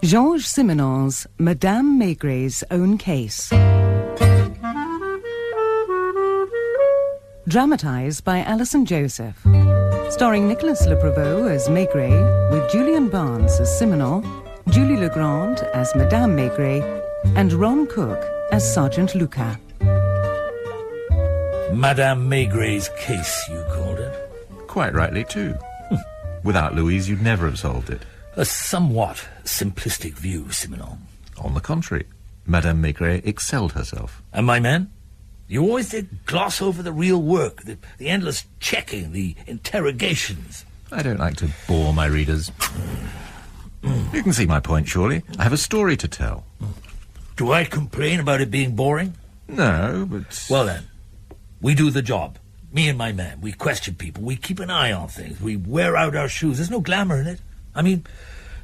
Georges Simenon's Madame Maigret's Own Case. Dramatised by Alison Joseph. Starring Nicolas Le Prevost as Maigret, with Julian Barnes as Simenon, Julie Legrand as Madame Maigret, and Ron Cook as Sergeant Lucas. Madame Maigret's case, you called it? Quite rightly, too. Without Louise, you'd never have solved it. A somewhat simplistic view, Simenon. On the contrary, Madame Maigret excelled herself. And my men? You always did gloss over the real work, the endless checking, the interrogations. I don't like to bore my readers. You can see my point, surely. I have a story to tell. Do I complain about it being boring? No, but... Well then, we do the job. Me and my men, we question people, we keep an eye on things, we wear out our shoes. There's no glamour in it. I mean,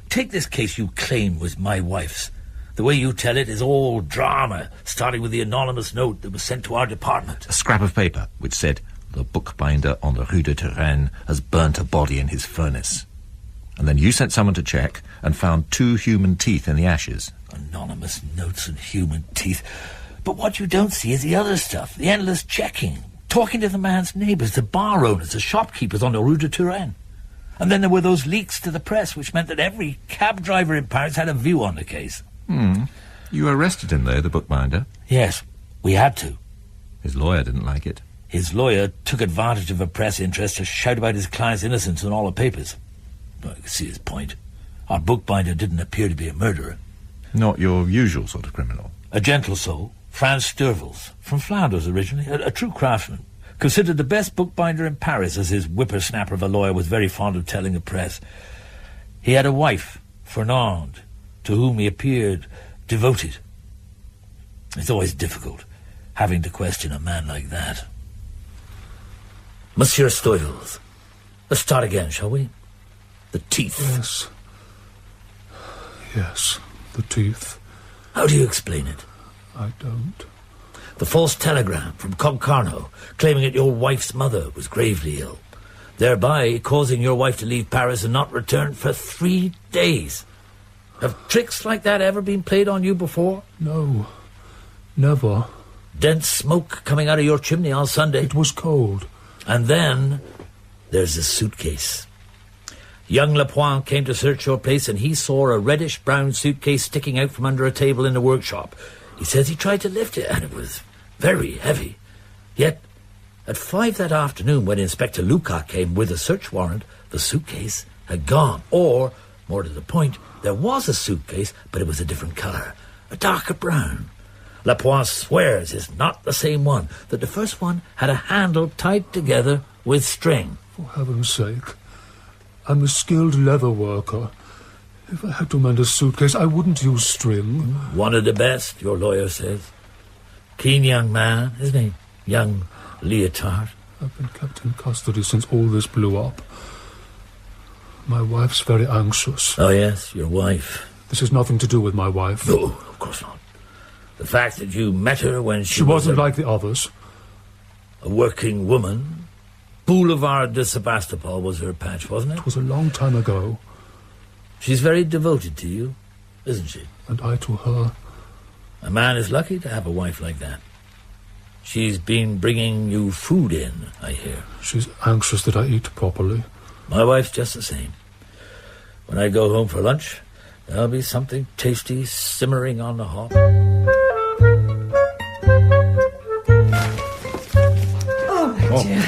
take this case you claim was my wife's. The way you tell it is all drama, starting with the anonymous note that was sent to our department. A scrap of paper which said, "The bookbinder on the Rue de Turenne has burnt a body in his furnace." And then you sent someone to check and found 2 human teeth in the ashes. Anonymous notes and human teeth. But what you don't see is the other stuff, the endless checking, talking to the man's neighbours, the bar owners, the shopkeepers on the Rue de Turenne. And then there were those leaks to the press, which meant that every cab driver in Paris had a view on the case. You arrested him, though, the bookbinder. Yes, we had to. His lawyer didn't like it. His lawyer took advantage of a press interest to shout about his client's innocence in all the papers. Well, you can see his point. Our bookbinder didn't appear to be a murderer. Not your usual sort of criminal. A gentle soul, Franz Sturvels, from Flanders originally, a true craftsman. Considered the best bookbinder in Paris, as his whippersnapper of a lawyer was very fond of telling the press. He had a wife, Fernande, to whom he appeared devoted. It's always difficult, having to question a man like that. Monsieur Sturvels, let's start again, shall we? The teeth. Yes. Yes, the teeth. How do you explain it? I don't. The false telegram from Concarneau, claiming that your wife's mother was gravely ill, thereby causing your wife to leave Paris and not return for 3 days. Have tricks like that ever been played on you before? No, never. Dense smoke coming out of your chimney on Sunday. It was cold. And then there's a suitcase. Young Lapointe came to search your place and he saw a reddish-brown suitcase sticking out from under a table in the workshop. He says he tried to lift it and it was very heavy. Yet, at 5 that afternoon, when Inspector Lucas came with a search warrant, the suitcase had gone. Or, more to the point, there was a suitcase, but it was a different colour, a darker brown. Lapointe swears it's not the same one, that the first one had a handle tied together with string. For heaven's sake, I'm a skilled leather worker. If I had to mend a suitcase, I wouldn't use string. One of the best, your lawyer says. Keen young man, isn't he? Young Leotard. I've been kept in custody since all this blew up. My wife's very anxious. Oh, yes, your wife. This has nothing to do with my wife. No, of course not. The fact that you met her when she wasn't like the others. A working woman. Boulevard de Sebastopol was her patch, wasn't it? It was a long time ago. She's very devoted to you, isn't she? And I to her. A man is lucky to have a wife like that. She's been bringing you food in, I hear. She's anxious that I eat properly. My wife's just the same. When I go home for lunch, there'll be something tasty simmering on the hob. Oh, my dear.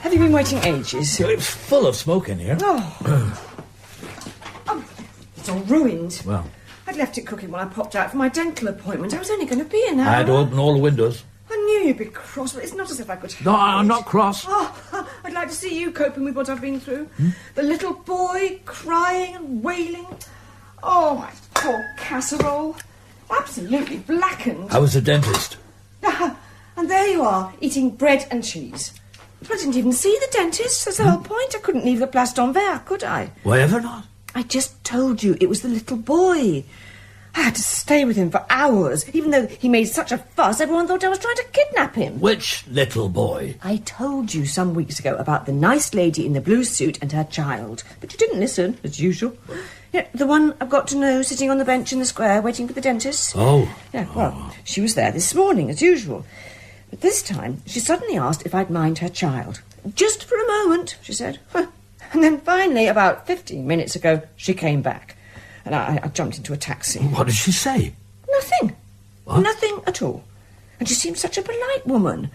Have you been waiting ages? It's full of smoke in here. Oh. It's all ruined. Well, I'd left it cooking when I popped out for my dental appointment. I was only going to be an hour. I had to open all the windows. I knew you'd be cross, but it's not as if I could help No, I'm it. not cross. Oh, I'd like to see you coping with what I've been through. The little boy crying and wailing. Oh, my poor casserole. Absolutely blackened. I was a dentist. And there you are, eating bread and cheese. But I didn't even see the dentist. That's the whole point. I couldn't leave the place en verre, could I? Why ever not? I just told you it was the little boy. I had to stay with him for hours. Even though he made such a fuss, everyone thought I was trying to kidnap him. Which little boy? I told you some weeks ago about the nice lady in the blue suit and her child, but you didn't listen, as usual. Yeah, the one I've got to know sitting on the bench in the square waiting for the dentist. Oh. Yeah, well, she was there this morning, as usual. But this time, she suddenly asked if I'd mind her child. Just for a moment, she said. And then finally, about 15 minutes ago, she came back. And I jumped into a taxi. What did she say? Nothing. What? Nothing at all. And she seemed such a polite woman.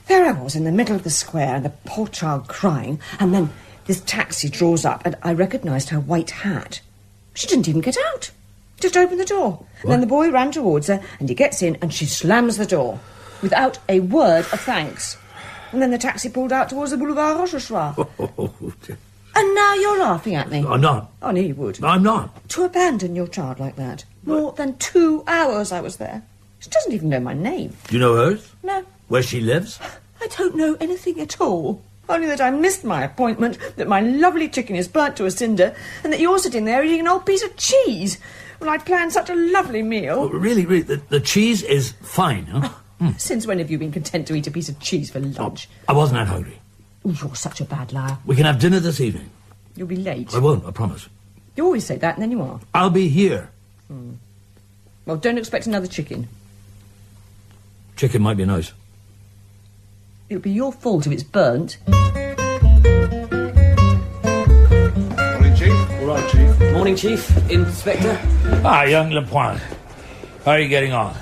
There I was in the middle of the square and the poor child crying, and then this taxi draws up and I recognised her white hat. She didn't even get out. Just opened the door. And then the boy ran towards her and he gets in and she slams the door without a word of thanks. And then the taxi pulled out towards the Boulevard Rochechouart. And now you're laughing at me. I'm not. I knew you would. No, I'm not. To abandon your child like that. More than 2 hours I was there. She doesn't even know my name. Do you know hers? No. Where she lives? I don't know anything at all. Only that I missed my appointment, that my lovely chicken is burnt to a cinder, and that you're sitting there eating an old piece of cheese. Well, I'd planned such a lovely meal. Oh, really, the cheese is fine, huh? Since when have you been content to eat a piece of cheese for lunch? I wasn't that hungry. You're such a bad liar. We can have dinner this evening. You'll be late. I won't, I promise. You always say that, and then you are. I'll be here. Well, don't expect another chicken. Chicken might be nice. It'll be your fault if it's burnt. Morning, Chief. All right, Chief. Morning, Chief. Inspector. Ah, young Lepointe. How are you getting on?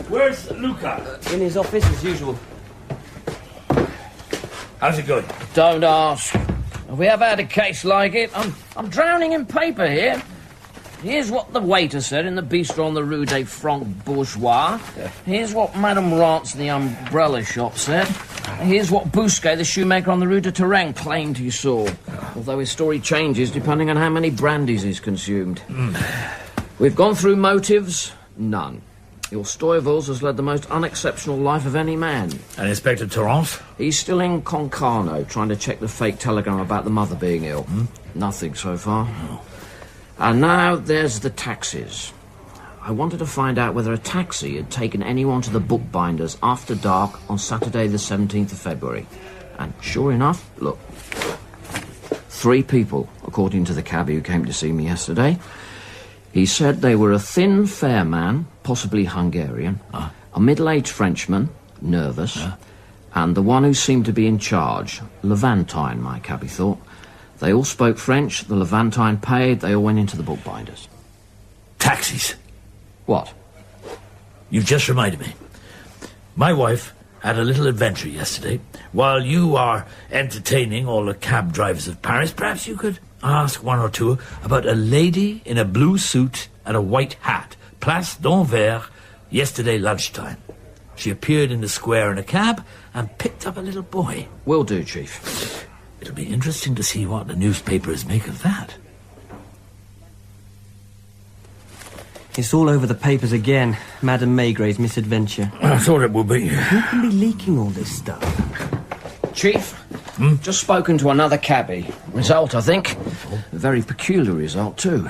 Where's Luca? In his office as usual. How's it going? Don't ask. Have we ever had a case like it? I'm drowning in paper here. Here's what the waiter said in the bistro on the Rue des Francs Bourgeois. Here's what Madame Rance in the umbrella shop said. Here's what Bousquet, the shoemaker on the Rue de Turenne, claimed he saw. Although his story changes depending on how many brandies he's consumed. We've gone through motives. None. Your Stoyville's has led the most unexceptional life of any man. And Inspector Torrance? He's still in Concarneau, trying to check the fake telegram about the mother being ill. Nothing so far. No. And now there's the taxis. I wanted to find out whether a taxi had taken anyone to the bookbinders after dark on Saturday the 17th of February. And sure enough, look. 3 people, according to the cabbie who came to see me yesterday. He said they were a thin, fair man, possibly Hungarian, a middle-aged Frenchman, nervous, and the one who seemed to be in charge, Levantine, my cabbie thought. They all spoke French, the Levantine paid, they all went into the bookbinders. Taxis. What? You've just reminded me. My wife had a little adventure yesterday. While you are entertaining all the cab drivers of Paris, perhaps you could ask one or two about a lady in a blue suit and a white hat, Place d'Anvers, yesterday lunchtime. She appeared in the square in a cab and picked up a little boy. Will do, Chief. It'll be interesting to see what the newspapers make of that. It's all over the papers again. Madame Maigret's misadventure. I thought it would be. Who can be leaking all this stuff? Chief, just spoken to another cabbie. Result, I think. A very peculiar result, too.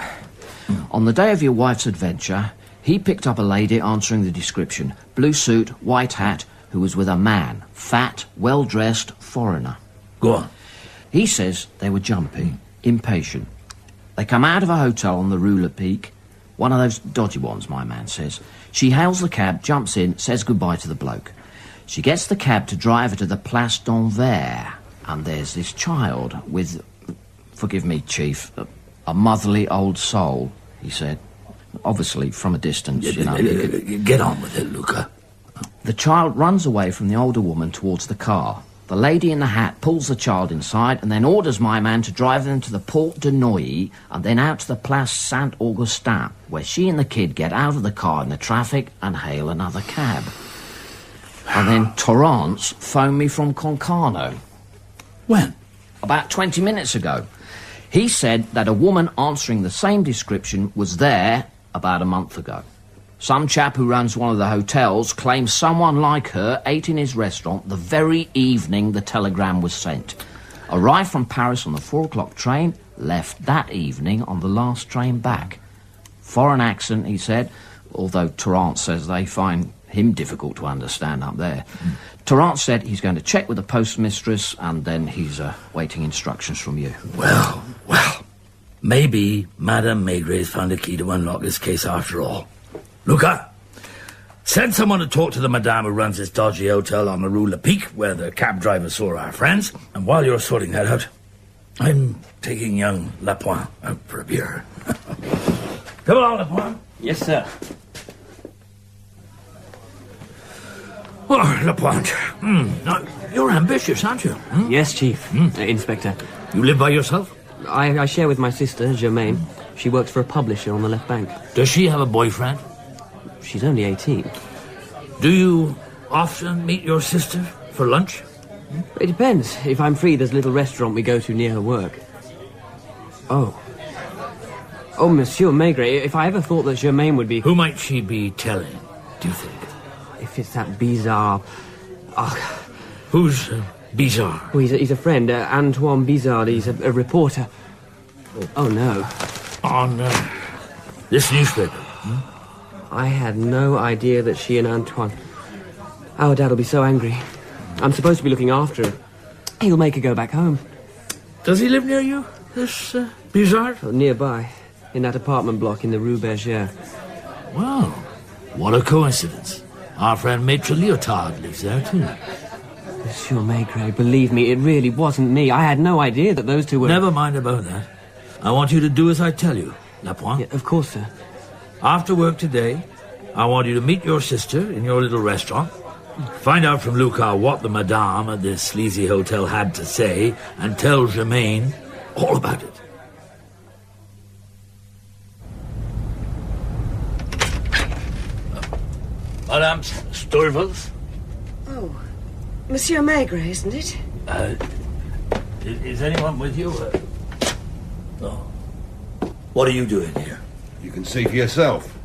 On the day of your wife's adventure, he picked up a lady answering the description. Blue suit, white hat, who was with a man. Fat, well-dressed, foreigner. Go on. He says they were jumpy, impatient. They come out of a hotel on the Rue Le Pic. One of those dodgy ones, my man says. She hails the cab, jumps in, says goodbye to the bloke. She gets the cab to drive her to the Place d'Anvers. And there's this child with, forgive me, Chief, a motherly old soul, he said. Obviously, from a distance, you know. Get on with it, Luca. The child runs away from the older woman towards the car. The lady in the hat pulls the child inside and then orders my man to drive them to the Porte de Neuilly and then out to the Place Saint-Augustin, where she and the kid get out of the car in the traffic and hail another cab. And then Torrance phoned me from Concarneau. When? About 20 minutes ago. He said that a woman answering the same description was there about a month ago. Some chap who runs one of the hotels claims someone like her ate in his restaurant the very evening the telegram was sent. Arrived from Paris on the 4 o'clock train, left that evening on the last train back. foreign accent, he said, although Tarrant says they find him difficult to understand up there. Tarrant said he's going to check with the postmistress and then he's waiting instructions from you. Well, maybe Madame Maigret's found a key to unlock this case after all. Luca, send someone to talk to the madame who runs this dodgy hotel on the Rue Le Pic, where the cab driver saw our friends. And while you're sorting that out, I'm taking young Lapointe out for a beer. Come along, Lapointe. Yes, sir. Oh, Lapointe. Now, you're ambitious, aren't you? Yes, Chief. Inspector. You live by yourself? I share with my sister, Germaine. She works for a publisher on the left bank. Does she have a boyfriend? She's only 18. Do you often meet your sister for lunch? It depends. If I'm free, there's a little restaurant we go to near her work. Oh, Monsieur Maigret, if I ever thought that Germaine would be... Who might she be telling, do you think? If it's that bizarre... Who's Bizarre? Oh, he's a friend, Antoine Bizarre. He's a reporter. Oh, no. On this newspaper? I had no idea that she and Antoine... Our dad will be so angry. I'm supposed to be looking after her. He'll make her go back home. Does he live near you, this Bizarre? Oh, nearby, in that apartment block in the Rue Bergère. Well, what a coincidence. Our friend Maitre Leotard lives there, too. Monsieur Maigret, believe me, it really wasn't me. I had no idea that those two were... Never mind about that. I want you to do as I tell you, Lapointe. Yeah, of course, sir. After work today, I want you to meet your sister in your little restaurant. Find out from Luca what the madame at this sleazy hotel had to say, and tell Germaine all about it. Madame Sturvels? Oh, Monsieur Maigret, isn't it? Is anyone with you? No. What are you doing here? You can see for yourself.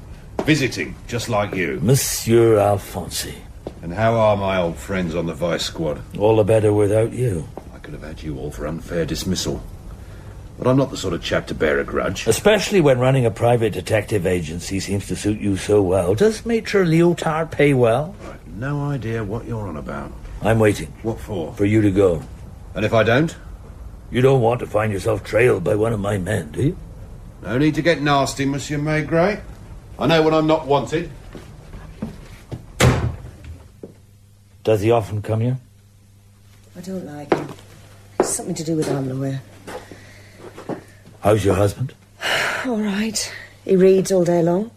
Visiting, just like you. Monsieur Alfonsi. And how are my old friends on the Vice Squad? All the better without you. I could have had you all for unfair dismissal. But I'm not the sort of chap to bear a grudge. Especially when running a private detective agency seems to suit you so well. Does Maitre Leotard pay well? I've no idea what you're on about. I'm waiting. What for? For you to go. And if I don't? You don't want to find yourself trailed by one of my men, do you? No need to get nasty, Monsieur Maigret. I know when I'm not wanted. Does he often come here? I don't like him. It's something to do with our lawyer. How's your husband? All right. He reads all day long.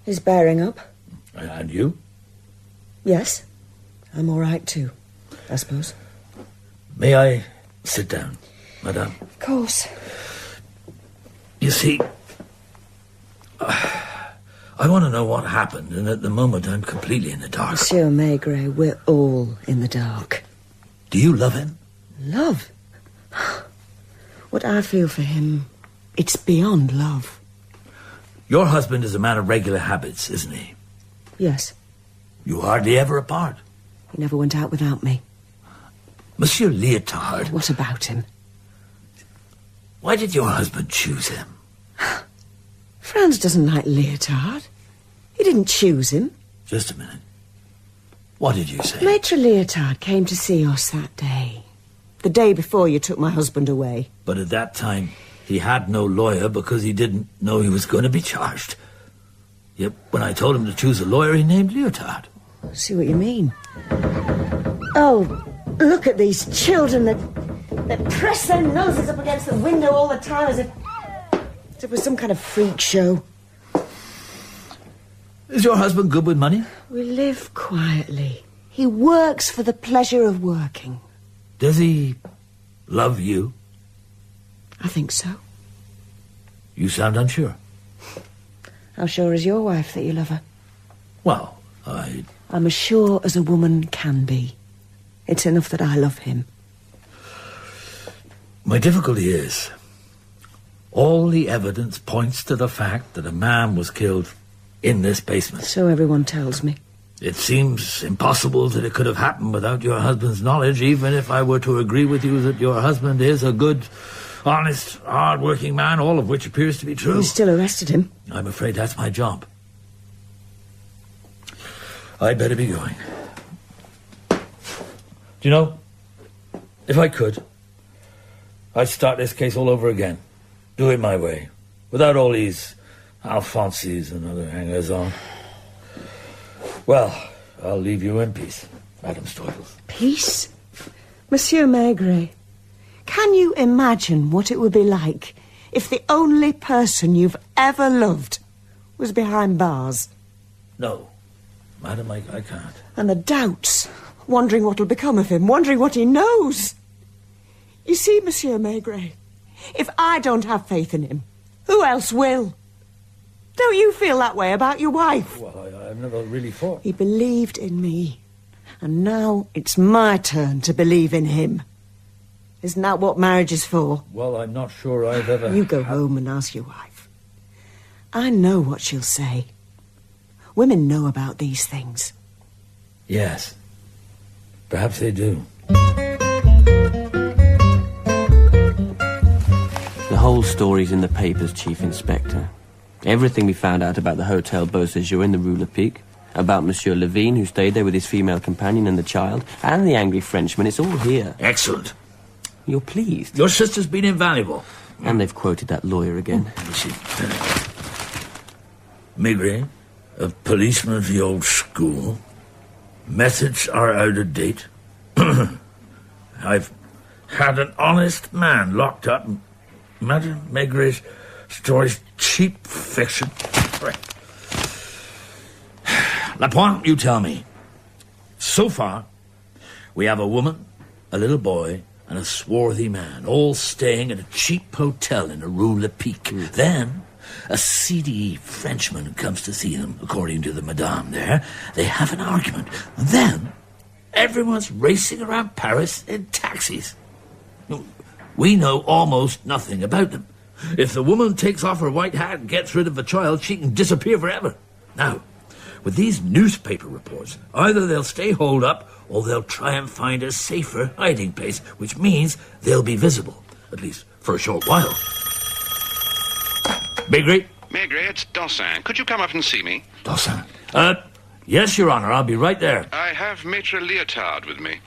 He's bearing up. And you? Yes. I'm all right, too, I suppose. May I sit down, madame? Of course. You see, I want to know what happened, and at the moment I'm completely in the dark. Monsieur Maigret, we're all in the dark. Do you love him? Love? What I feel for him, it's beyond love. Your husband is a man of regular habits, isn't he? Yes. You hardly ever apart. He never went out without me. Monsieur Leotard. What about him? Why did your husband choose him? Franz doesn't like Leotard. He didn't choose him. Just a minute. What did you say? Maitre Leotard came to see us that day. The day before you took my husband away. But at that time, he had no lawyer because he didn't know he was going to be charged. Yet when I told him to choose a lawyer, he named Leotard. I see what you mean. Oh, look at these children that press their noses up against the window all the time as if it was some kind of freak show. Is your husband good with money? We live quietly. He works for the pleasure of working. Does he love you? I think so. You sound unsure. How sure is your wife that you love her? Well, I'm as sure as a woman can be. It's enough that I love him. My difficulty is, all the evidence points to the fact that a man was killed in this basement. So everyone tells me. It seems impossible that it could have happened without your husband's knowledge, even if I were to agree with you that your husband is a good, honest, hard-working man, all of which appears to be true. You still arrested him? I'm afraid that's my job. I'd better be going. Do you know, if I could, I'd start this case all over again. Do it my way, without all these Alphonses and other hangers-on. Well, I'll leave you in peace, Madame Steufels. Peace? Monsieur Maigret, can you imagine what it would be like if the only person you've ever loved was behind bars? No, Madame, I can't. And the doubts, wondering what'll become of him, wondering what he knows. You see, Monsieur Maigret, if I don't have faith in him, who else will? Don't you feel that way about your wife? Well, I've never really thought. He believed in me, and now it's my turn to believe in him. Isn't that what marriage is for? Well, I'm not sure I've ever... You go home and ask your wife. I know what she'll say. Women know about these things. Yes. Perhaps they do. The whole story's in the papers, Chief Inspector. Everything we found out about the Hotel Beau Séjour in the Rue Lepic, about Monsieur Levine, who stayed there with his female companion and the child, and the angry Frenchman, it's all here. Excellent. You're pleased? Your sister's been invaluable. And they've quoted that lawyer again. You see, Maigret, a policeman of the old school. Methods are out of date. I've had an honest man locked up. Madame Maigret's story's cheap fiction. Lapointe, you tell me. So far, we have a woman, a little boy, and a swarthy man, all staying at a cheap hotel in the Rue Lepic. Then, a seedy Frenchman comes to see them, according to the Madame there. They have an argument. And then, everyone's racing around Paris in taxis. We know almost nothing about them. If the woman takes off her white hat and gets rid of the child, she can disappear forever. Now, with these newspaper reports, either they'll stay holed up or they'll try and find a safer hiding place, which means they'll be visible, at least for a short while. Maigret? Maigret, it's Dossin. Could you come up and see me? Dossin? Yes, Your Honor, I'll be right there. I have Maitre Leotard with me.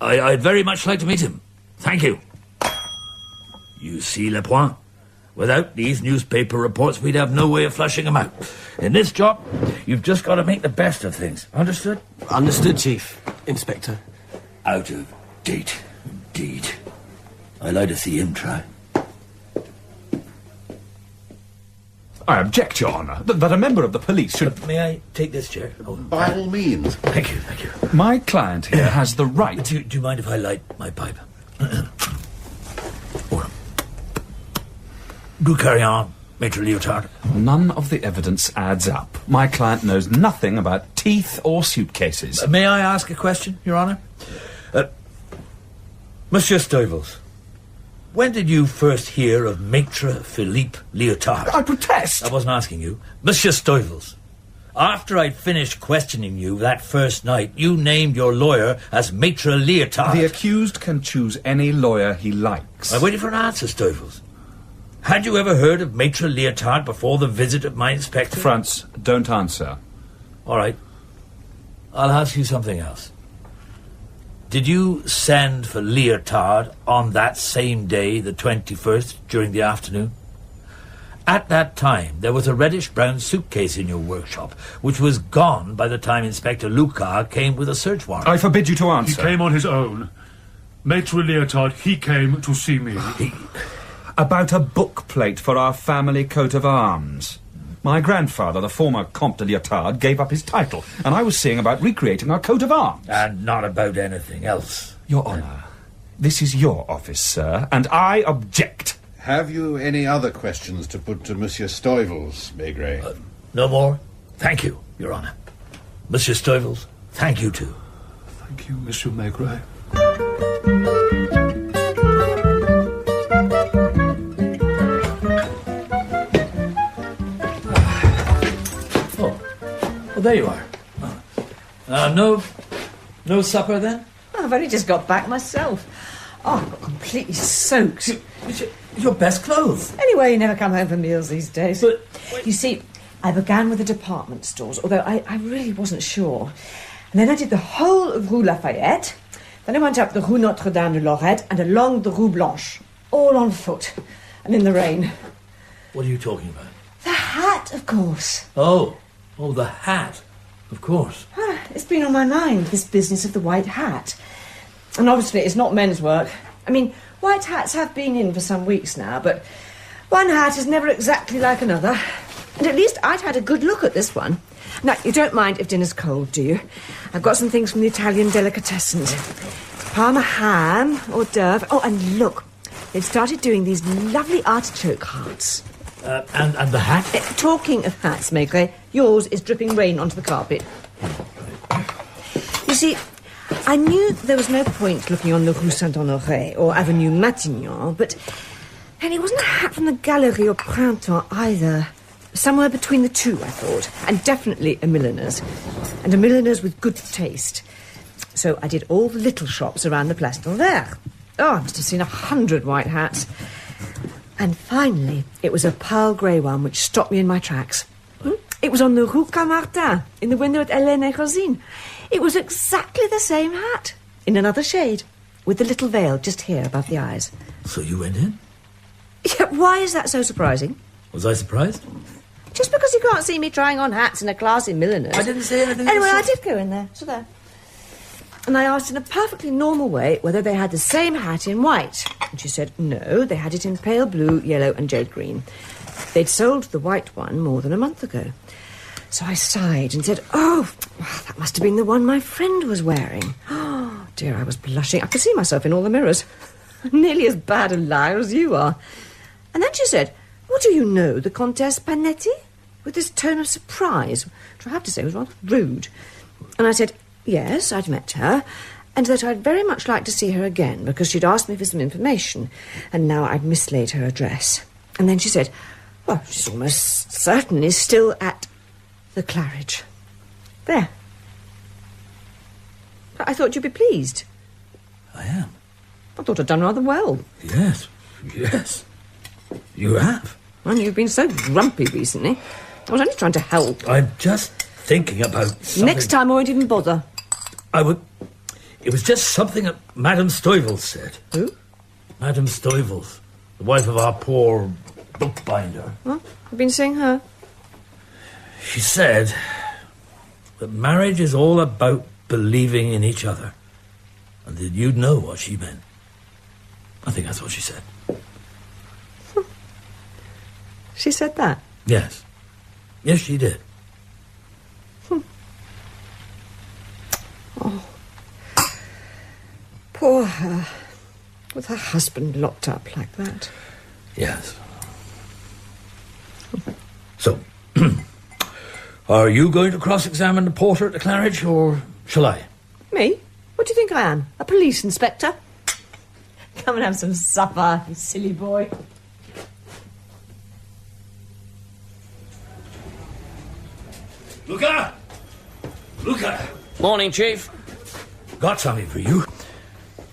I'd very much like to meet him. Thank you. You see, Lapointe? Without these newspaper reports, we'd have no way of flushing them out. In this job, you've just got to make the best of things. Understood? Understood, Chief Inspector. Out of date, indeed. I'd like to see him try. I object, Your Honour, that a member of the police should... May I take this chair? Oh, By all means. thank you, thank you. My client here has the right... Do you mind if I light my pipe? Do carry on, Maitre Leotard. None of the evidence adds up. My client knows nothing about teeth or suitcases. May I ask a question, Your Honour? Monsieur Steuvels, when did you first hear of Maitre Philippe Leotard? I protest! I wasn't asking you. Monsieur Steuvels, after I'd finished questioning you that first night, you named your lawyer as Maitre Leotard. The accused can choose any lawyer he likes. I'm waiting for an answer, Steuvels. Had you ever heard of Maitre Leotard before the visit of my inspector? Franz, don't answer. All right. I'll ask you something else. Did you send for Leotard on that same day, the 21st, during the afternoon? At that time, there was a reddish-brown suitcase in your workshop, which was gone by the time Inspector Lucas came with a search warrant. I forbid you to answer. He came on his own. Maitre Leotard, he came to see me. About a book plate for our family coat of arms. My grandfather, the former Comte de Leotard, gave up his title, and I was seeing about recreating our coat of arms. And not about anything else. Your Honour, this is your office, sir, and I object. Have you any other questions to put to Monsieur Steuvels, Maigret? No more? Thank you, Your Honour. Monsieur Steuvels, thank you too. Thank you, Monsieur Maigret. Oh, there you are. No supper then? I've only just got back myself. Oh, I've got completely soaked. It's your best clothes. Anyway, you never come home for meals these days. But you see, I began with the department stores, although I really wasn't sure. And then I did the whole of Rue Lafayette. Then I went up the Rue Notre-Dame de Lorette and along the Rue Blanche, all on foot and in the rain. What are you talking about? The hat, of course. Oh, the hat. Of course. It's been on my mind, this business of the white hat. And obviously it's not men's work. I mean, white hats have been in for some weeks now, but one hat is never exactly like another. And at least I'd had a good look at this one. Now, you don't mind if dinner's cold, do you? I've got some things from the Italian delicatessens. Parma ham, hors d'oeuvre. Oh, and look, they've started doing these lovely artichoke hearts. And the hat? Talking of hats, Maigret, yours is dripping rain onto the carpet. You see, I knew there was no point looking on the Rue Saint-Honoré or Avenue Matignon, but and it wasn't a hat from the Galerie au Printemps either. Somewhere between the two, I thought, and definitely a milliner's. And a milliner's with good taste. So I did all the little shops around the Place d'Anvers. Oh, I must have seen 100 white hats. And finally, it was a pearl grey one which stopped me in my tracks. It was on the Rue Camartin, in the window at Hélène et Rosine. It was exactly the same hat, in another shade, with the little veil just here above the eyes. So you went in? Yeah, why is that so surprising? Was I surprised? Just because you can't see me trying on hats in a classy milliner's. I didn't say anything. Anyway, I did go in there, so there. And I asked in a perfectly normal way whether they had the same hat in white. And she said, no, they had it in pale blue, yellow and jade green. They'd sold the white one more than a month ago. So I sighed and said, oh, that must have been the one my friend was wearing. Oh, dear, I was blushing. I could see myself in all the mirrors. Nearly as bad a liar as you are. And then she said, well, do you know the Comtesse Panetti? With this tone of surprise, which I have to say was rather rude. And I said, yes, I'd met her, and that I'd very much like to see her again, because she'd asked me for some information, and now I'd mislaid her address. And then she said, well, she's almost certainly still at the Claridge. There. I thought you'd be pleased. I am. I thought I'd done rather well. Yes. You have. Well, you've been so grumpy recently. I was only trying to help. I'm just thinking about something. Next time I won't even bother. It was just something that Madame Stuyvels said. Who? Madame Stuyvels, the wife of our poor bookbinder. Well, I've been seeing her. She said that marriage is all about believing in each other, and that you'd know what she meant. I think that's what she said. She said that? Yes. Yes, she did. Oh. Poor her. With her husband locked up like that. Yes. So, are you going to cross-examine the porter at the Claridge, or shall I? Me? What do you think I am? A police inspector? Come and have some supper, you silly boy. Luca! Morning, Chief. Got something for you.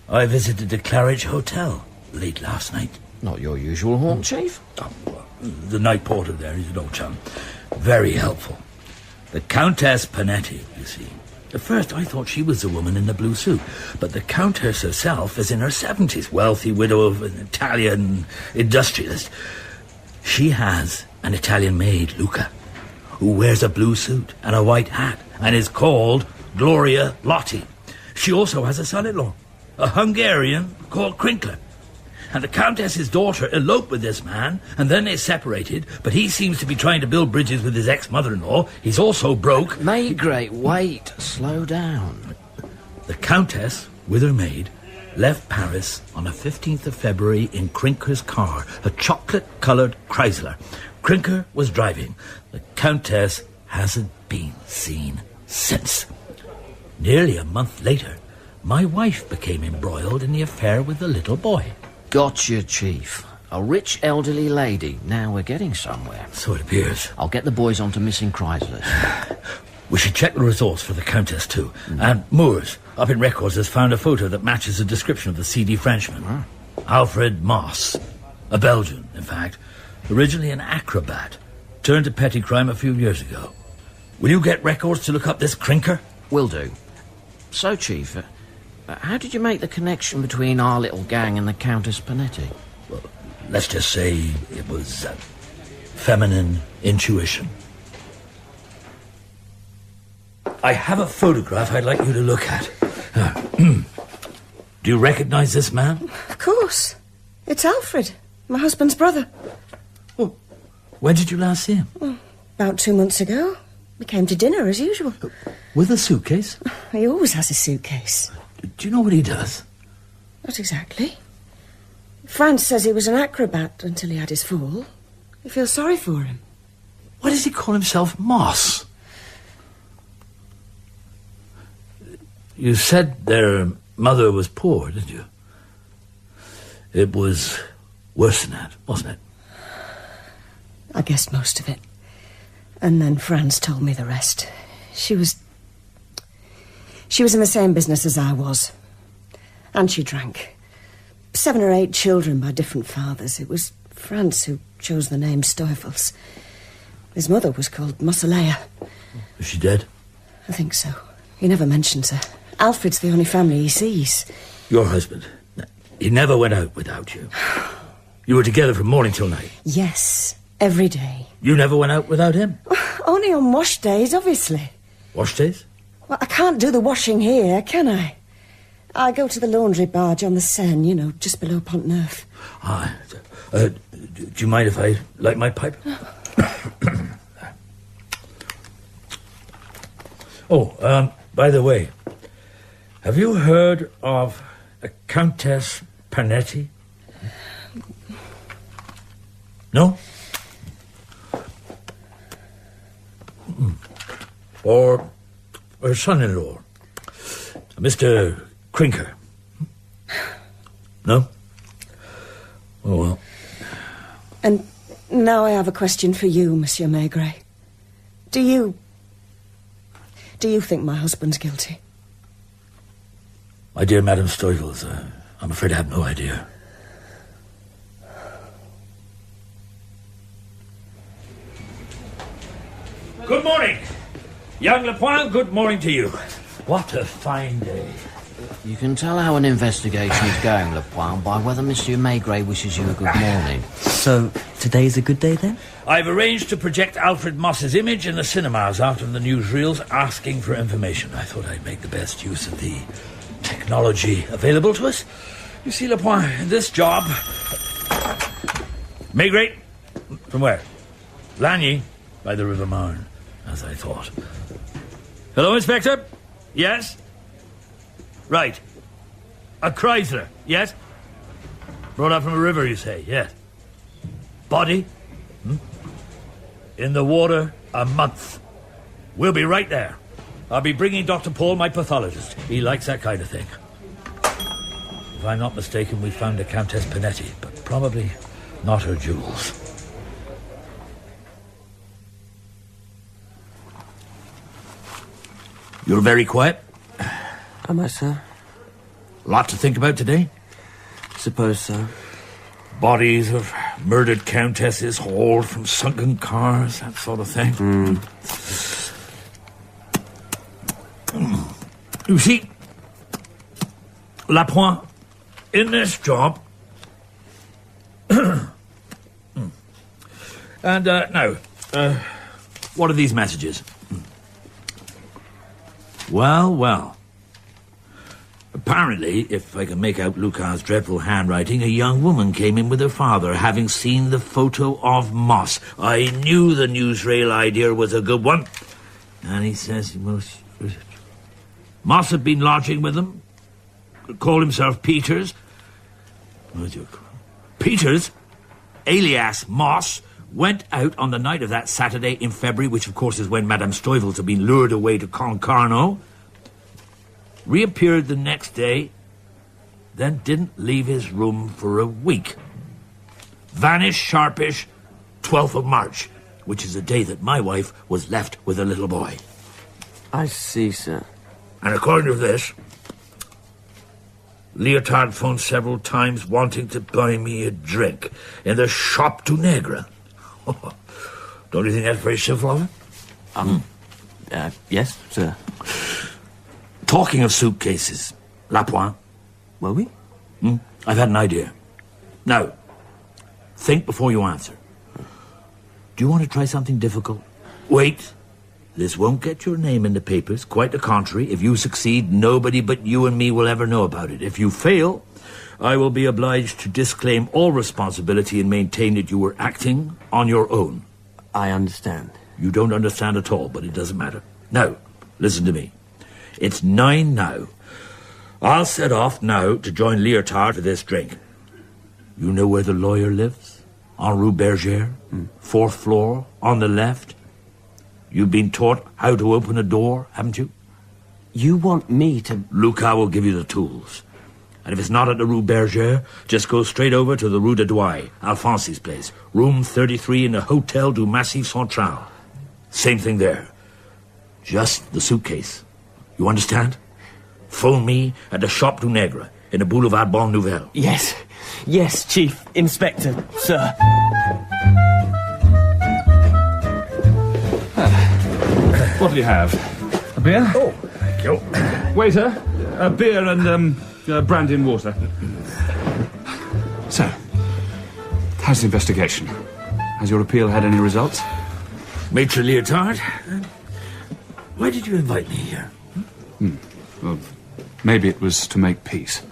I visited the Claridge Hotel late last night. Not your usual haunt, Chief. The night porter there, he's an old chum. Very helpful. The Countess Panetti, you see. At first I thought she was the woman in the blue suit, but the Countess herself is in her 70s, wealthy widow of an Italian industrialist. She has an Italian maid, Luca, who wears a blue suit and a white hat and is called Gloria Lotti. She also has a son-in-law, a Hungarian called Crinkler. And the Countess's daughter eloped with this man, and then they separated, but he seems to be trying to build bridges with his ex-mother-in-law. He's also broke. Maigret, wait. Slow down. The Countess, with her maid, left Paris on the 15th of February in Crinkler's car, a chocolate-coloured Chrysler. Crinkler was driving. The Countess hasn't been seen since. Nearly a month later, my wife became embroiled in the affair with the little boy. Gotcha, Chief. A rich elderly lady. Now we're getting somewhere. So it appears. I'll get the boys onto missing Chryslers. We should check the results for the Countess, too. And Moores, up in records, has found a photo that matches the description of the seedy Frenchman. Alfred Moss. A Belgian, in fact. Originally an acrobat. Turned to petty crime a few years ago. Will you get records to look up this crinker? Will do. So, Chief, how did you make the connection between our little gang and the Countess Panetti? Well, let's just say it was feminine intuition. I have a photograph I'd like you to look at. Do you recognize this man? Of course. It's Alfred, my husband's brother. Well, when did you last see him? About 2 months ago. We came to dinner, as usual. With a suitcase? He always has a suitcase. Do you know what he does? Not exactly. Franz says he was an acrobat until he had his fall. He feels sorry for him. Why does he call himself Moss? You said their mother was poor, didn't you? It was worse than that, wasn't it? I guessed most of it. And then Franz told me the rest. She was in the same business as I was. And she drank. 7 or 8 children by different fathers. It was Franz who chose the name Stoffels. His mother was called Mosselea. Is she dead? I think so. He never mentions her. Alfred's the only family he sees. Your husband. He never went out without you. You were together from morning till night. Yes, every day. You never went out without him? Only on wash days, obviously. Wash days? Well, I can't do the washing here, can I? I go to the laundry barge on the Seine, you know, just below Pont Neuf. Do you mind if I light my pipe? By the way, have you heard of a Countess Panetti? No? Or her son-in-law, Mr. Crinker? No? Oh, well. And now I have a question for you, Monsieur Maigret. Do you think my husband's guilty? My dear Madame Stoffels, I'm afraid I have no idea. Good morning. Young Lepoint, good morning to you. What a fine day. You can tell how an investigation is going, Lepoint, by whether Monsieur Maigret wishes you a good morning. So, today's a good day, then? I've arranged to project Alfred Moss's image in the cinemas after the newsreels asking for information. I thought I'd make the best use of the technology available to us. You see, Lepoint, in this job... Maigret? From where? Lagny? By the River Marne, as I thought. Hello, Inspector? Yes? Right. A Chrysler, yes? Brought up from a river, you say, yes. Body? In the water, a month. We'll be right there. I'll be bringing Dr. Paul, my pathologist. He likes that kind of thing. If I'm not mistaken, we found a Countess Panetti, but probably not her jewels. You're very quiet. Am I, sir? Lot to think about today? Suppose so. Bodies of murdered countesses hauled from sunken cars, that sort of thing. You see, Lapointe, in this job... And, now, what are these messages? Well. Apparently, if I can make out Lucas's dreadful handwriting, a young woman came in with her father, having seen the photo of Moss. I knew the newsreel idea was a good one. And he says Moss had been lodging with them, called himself Peters. Peters, alias Moss, went out on the night of that Saturday in February, which of course is when Madame Stoffels had been lured away to Concarneau. Reappeared the next day, then didn't leave his room for a week. Vanished sharpish 12th of March, which is the day that my wife was left with a little boy. I see, sir. And according to this, Leotard phoned several times wanting to buy me a drink in the Shop du Negre. Don't you think that's very civil of him? Yes, sir. Talking of suitcases, Lapointe. Will we? I've had an idea. Now, think before you answer. Do you want to try something difficult? Wait. This won't get your name in the papers. Quite the contrary. If you succeed, nobody but you and me will ever know about it. If you fail, I will be obliged to disclaim all responsibility and maintain that you were acting on your own. I understand. You don't understand at all, but it doesn't matter. Now, listen to me. It's 9 now. I'll set off now to join Leotard for this drink. You know where the lawyer lives? En Rue Bergère, 4th floor, on the left. You've been taught how to open a door, haven't you? You want me to... Lucas will give you the tools. And if it's not at the Rue Bergère, just go straight over to the Rue de Douai, Alphonse's place. Room 33 in the Hotel du Massif Central. Same thing there. Just the suitcase. You understand? Phone me at the Shop du Negre in the Boulevard Bonne Nouvelle. Yes. Yes, Chief Inspector, sir. What'll you have? A beer? Oh, thank you. Waiter, a beer and brandy and water. So, how's the investigation? Has your appeal had any results? Maitre Leotard, why did you invite me here? Well, maybe it was to make peace.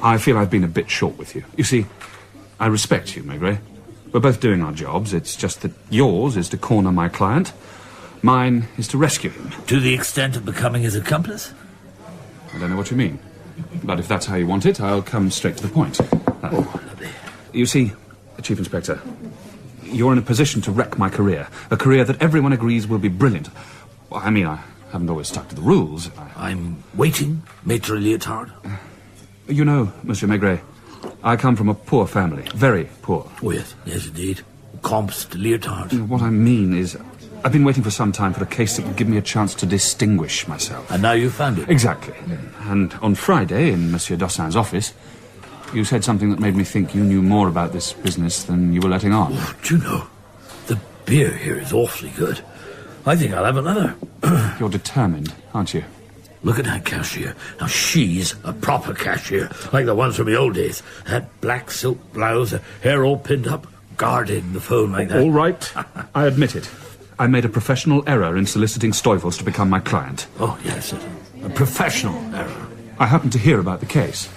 I feel I've been a bit short with you. You see, I respect you, Maigret. We're both doing our jobs. It's just that yours is to corner my client. Mine is to rescue him. To the extent of becoming his accomplice? I don't know what you mean. But if that's how you want it, I'll come straight to the point. Lovely. You see, Chief Inspector, you're in a position to wreck my career. A career that everyone agrees will be brilliant. Well, I mean, I haven't always stuck to the rules. I'm waiting, Maitre Leotard. You know, Monsieur Maigret, I come from a poor family. Very poor. Oh, yes. Yes, indeed. Comps to Leotard. What I mean is, I've been waiting for some time for a case that would give me a chance to distinguish myself. And now you've found it. Exactly. And on Friday, in Monsieur Dossin's office, you said something that made me think you knew more about this business than you were letting on. Oh, do you know, the beer here is awfully good. I think I'll have another. You're determined, aren't you? Look at that cashier. Now, she's a proper cashier, like the ones from the old days. That black silk blouse, her hair all pinned up, guarding the phone like that. All right. I admit it. I made a professional error in soliciting Stoffels to become my client. Oh, yes, a professional error. I happened to hear about the case.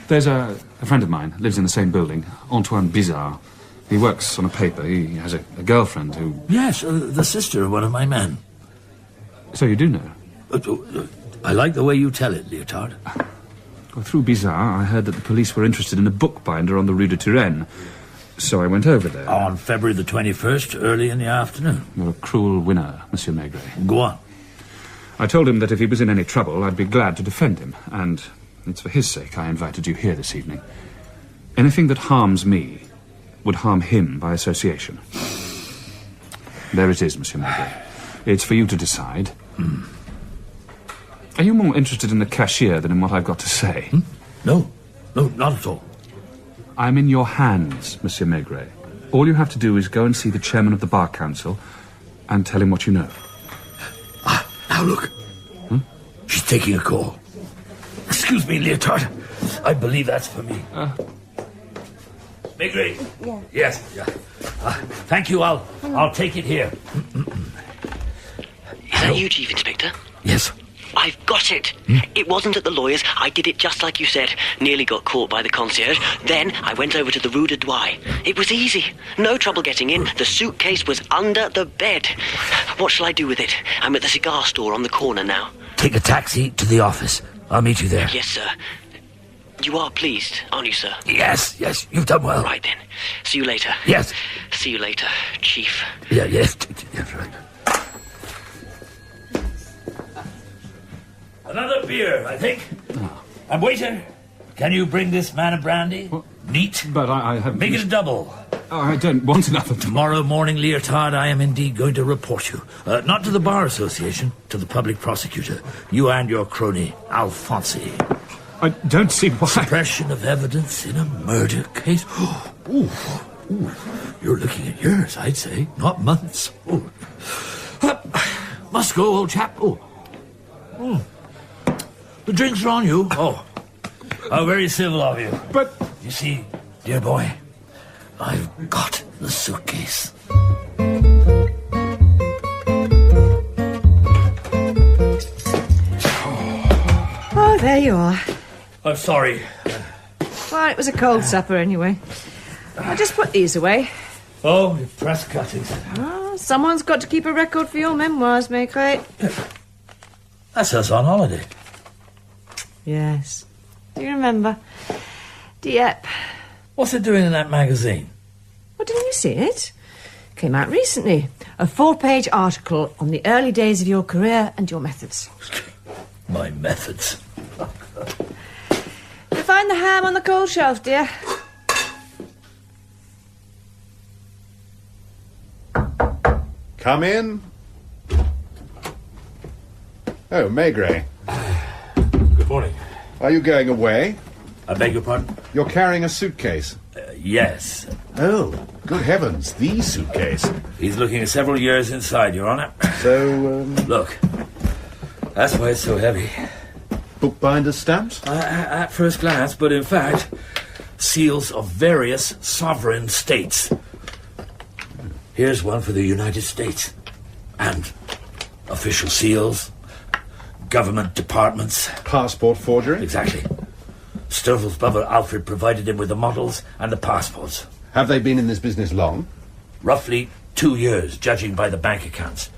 There's a friend of mine, lives in the same building, Antoine Bizarre. He works on a paper. He has a girlfriend who... Yes, the sister of one of my men. So you do know? I like the way you tell it, Leotard. Well, through Bizarre, I heard that the police were interested in a bookbinder on the Rue de Turenne. So I went over there. On February the 21st, early in the afternoon. You're a cruel winner, Monsieur Maigret. Go on. I told him that if he was in any trouble, I'd be glad to defend him. And it's for his sake I invited you here this evening. Anything that harms me would harm him by association. There it is, Monsieur Maigret. It's for you to decide. Are you more interested in the cashier than in what I've got to say? No, not at all. I'm in your hands, Monsieur Maigret. All you have to do is go and see the chairman of the Bar Council and tell him what you know. Now look. She's taking a call. Excuse me, Leotard. I believe that's for me. Maigret. Yeah. Yes. Yeah. Thank you. I'll take it here. Is that you, Chief Inspector? Yes. I've got it. It wasn't at the lawyer's. I did it just like you said. Nearly got caught by the concierge. Then I went over to the Rue de Douai. It was easy. No trouble getting in. The suitcase was under the bed. What shall I do with it? I'm at the cigar store on the corner now. Take a taxi to the office. I'll meet you there. Yes, sir. You are pleased, aren't you, sir? Yes, you've done well. Right then. See you later. Yes. See you later, Chief. Yes, right. Another beer, I think. And waiter, can you bring this man a brandy? Neat. But I have... Make it a double. Oh, I don't want another. Tomorrow morning, Leotard, I am indeed going to report you. Not to the Bar Association, to the public prosecutor. You and your crony, Alfonsi. I don't see why... Suppression of evidence in a murder case. Ooh. You're looking at years, I'd say, not months. Must go, old chap. The drinks are on you. Oh, how very civil of you. But... You see, dear boy, I've got the suitcase. Oh, there you are. I'm sorry. Well, it was a cold supper anyway. I'll just put these away. Oh, your press cuttings. Oh, someone's got to keep a record for your memoirs, Maigret. That's us on holiday. Yes. Do you remember? Dieppe. What's it doing in that magazine? Well, didn't you see it? Came out recently. A 4-page article on the early days of your career and your methods. My methods. You'll find the ham on the coal shelf, dear. Come in. Oh, Maigret. Good morning. Are you going away? I beg your pardon? You're carrying a suitcase. Yes. Oh, good heavens, the suitcase. He's looking at several years inside, Your Honour. So, Look, that's why it's so heavy. Bookbinder stamps? At first glance, but in fact, seals of various sovereign states. Here's one for the United States. And official seals, government departments. Passport forgery? Exactly. Sturvel's brother Alfred provided him with the models and the passports. Have they been in this business long? Roughly 2 years, judging by the bank accounts.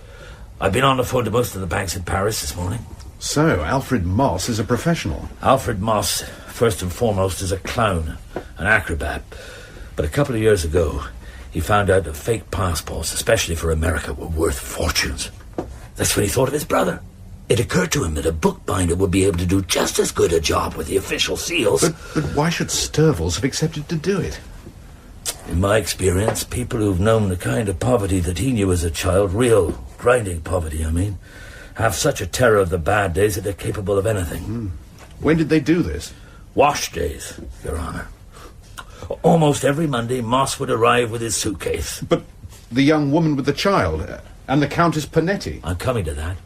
I've been on the phone to most of the banks in Paris this morning. So, Alfred Moss is a professional. Alfred Moss, first and foremost, is a clown, an acrobat. But a couple of years ago, he found out that fake passports, especially for America, were worth fortunes. That's when he thought of his brother. It occurred to him that a bookbinder would be able to do just as good a job with the official seals. But why should Sturvels have accepted to do it? In my experience, people who've known the kind of poverty that he knew as a child, real grinding poverty, I mean, have such a terror of the bad days that they're capable of anything. When did they do this? Wash days, Your Honour. Almost every Monday, Moss would arrive with his suitcase. But the young woman with the child, and the Countess Panetti. I'm coming to that.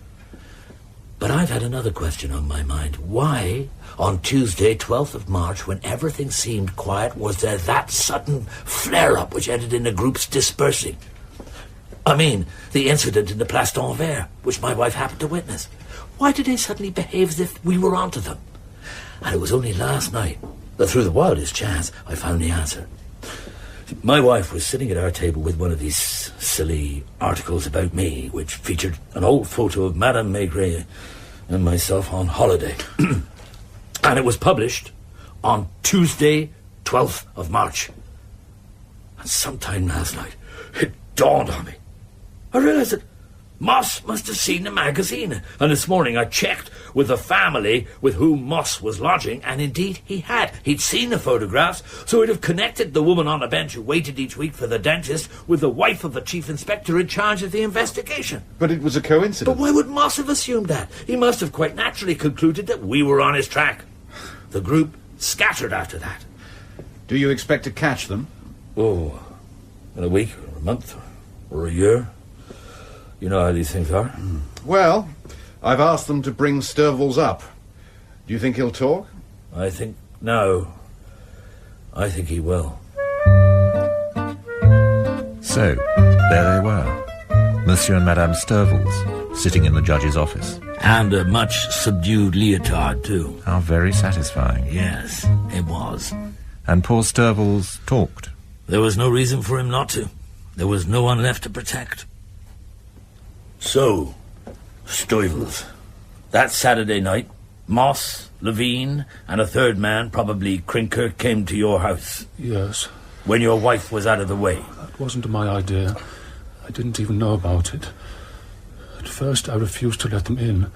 But I've had another question on my mind. Why, on Tuesday, 12th of March, when everything seemed quiet, was there that sudden flare-up which ended in the groups dispersing? I mean, the incident in the Place d'Anvers, which my wife happened to witness. Why did they suddenly behave as if we were onto them? And it was only last night that, through the wildest chance, I found the answer. My wife was sitting at our table with one of these silly articles about me, which featured an old photo of Madame Maigret and myself on holiday. And it was published on Tuesday, 12th of March. And sometime last night, it dawned on me. I realized that Moss must have seen the magazine, and this morning I checked with the family with whom Moss was lodging, and indeed he had. He'd seen the photographs, so he'd have connected the woman on the bench who waited each week for the dentist with the wife of the chief inspector in charge of the investigation. But it was a coincidence. But why would Moss have assumed that? He must have quite naturally concluded that we were on his track. The group scattered after that. Do you expect to catch them? Oh, in a week, or a month, or a year. You know how these things are. Well, I've asked them to bring Sturvels up. Do you think he'll talk? I think he will. So, there they were. Monsieur and Madame Sturvels, sitting in the judge's office. And a much subdued Leotard, too. How very satisfying. Yes, it was. And poor Sturvels talked. There was no reason for him not to. There was no one left to protect. So, Sturvels. That Saturday night, Moss, Levine, and a third man, probably Krinker, came to your house. Yes. When your wife was out of the way. That wasn't my idea. I didn't even know about it. At first, I refused to let them in.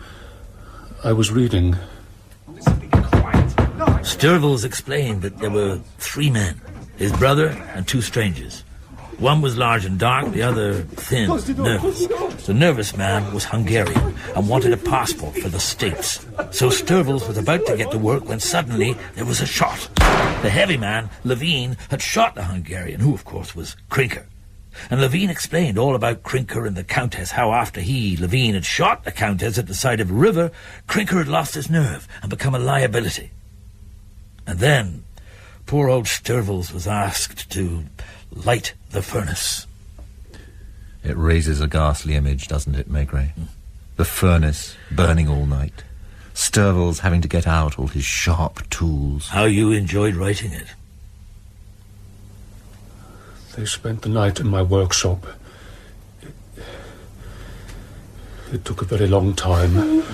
I was reading. Listen, be quiet. No, Sturvels explained that there were 3 men, his brother and 2 strangers. One was large and dark, the other thin, nervous. The nervous man was Hungarian and wanted a passport for the States. So Sturvels was about to get to work when suddenly there was a shot. The heavy man, Levine, had shot the Hungarian, who of course was Krinker. And Levine explained all about Krinker and the Countess, how after he, Levine, had shot the Countess at the side of a river, Krinker had lost his nerve and become a liability. And then poor old Sturvels was asked to light the furnace. It raises a ghastly image, doesn't it, Maigret? The furnace burning all night. Sturvels having to get out all his sharp tools. How you enjoyed writing it. They spent the night in my workshop. It took a very long time.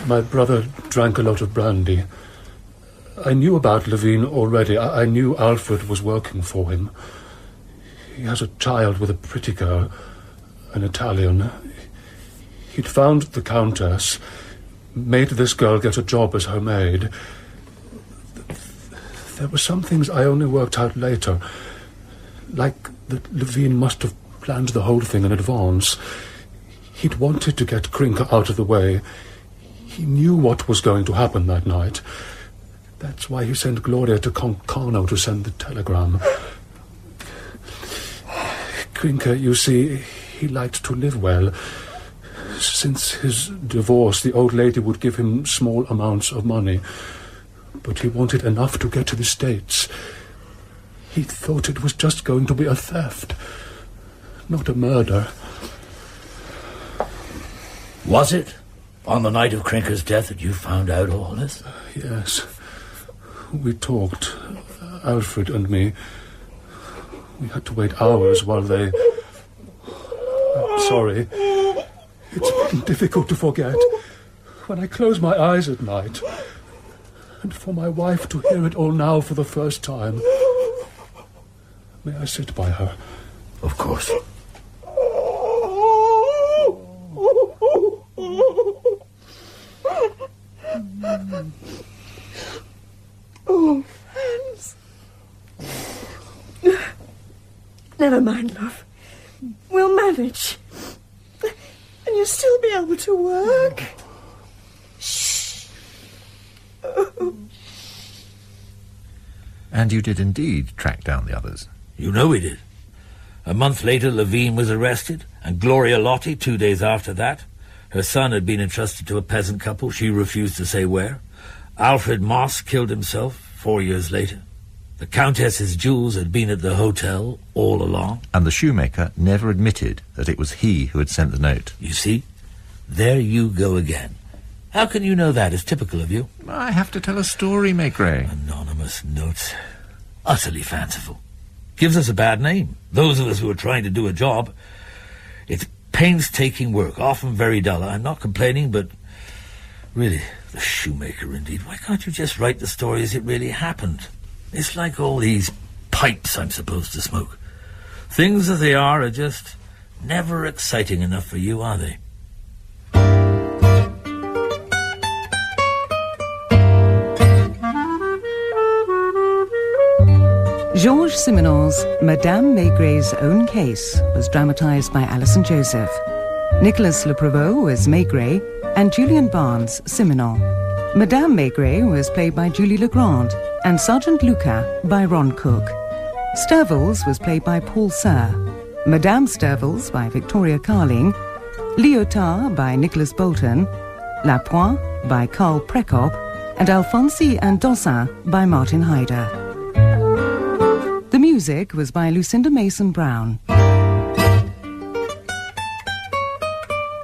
My brother drank a lot of brandy. I knew about Levine already. I knew Alfred was working for him. He has a child with a pretty girl, an Italian. He'd found the Countess, made this girl get a job as her maid. There were some things I only worked out later, like that Levine must have planned the whole thing in advance. He'd wanted to get Krinker out of the way. He knew what was going to happen that night. That's why he sent Gloria to Concarneau to send the telegram. Krinker, you see, he liked to live well. Since his divorce, the old lady would give him small amounts of money. But he wanted enough to get to the States. He thought it was just going to be a theft, not a murder. Was it on the night of Krinker's death that you found out all this? Yes. We talked, Alfred and me. We had to wait hours while they... I'm sorry. It's been difficult to forget. When I close my eyes at night, and for my wife to hear it all now for the first time. May I sit by her? Of course. Oh, Franz. Never mind, love. We'll manage. And you'll still be able to work. Shh. Oh. And you did indeed track down the others. You know we did. A month later, Levine was arrested, and Gloria Lotti 2 days after that. Her son had been entrusted to a peasant couple. She refused to say where. Alfred Moss killed himself 4 years later. The Countess's jewels had been at the hotel all along. And the shoemaker never admitted that it was he who had sent the note. You see? There you go again. How can you know that? It's typical of you. I have to tell a story, Maigret. Anonymous notes. Utterly fanciful. Gives us a bad name. Those of us who are trying to do a job. It's painstaking work, often very dull. I'm not complaining, but really, the shoemaker indeed. Why can't you just write the story as it really happened? It's like all these pipes I'm supposed to smoke. Things as they are just never exciting enough for you, are they? Georges Simenon's Madame Maigret's Own Case was dramatised by Alison Joseph. Nicolas Le Prevost was Maigret and Julian Barnes Simenon. Madame Maigret was played by Julie Legrand and Sergeant Lucas by Ron Cook. Sturvels was played by Paul Sir, Madame Sturvels by Victoria Carling, Lyotard by Nicholas Bolton, Lapointe by Carl Prekop, and Alphonse and Dossin by Martin Hyder. The music was by Lucinda Mason-Brown.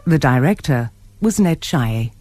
The director was Ned Chaillet.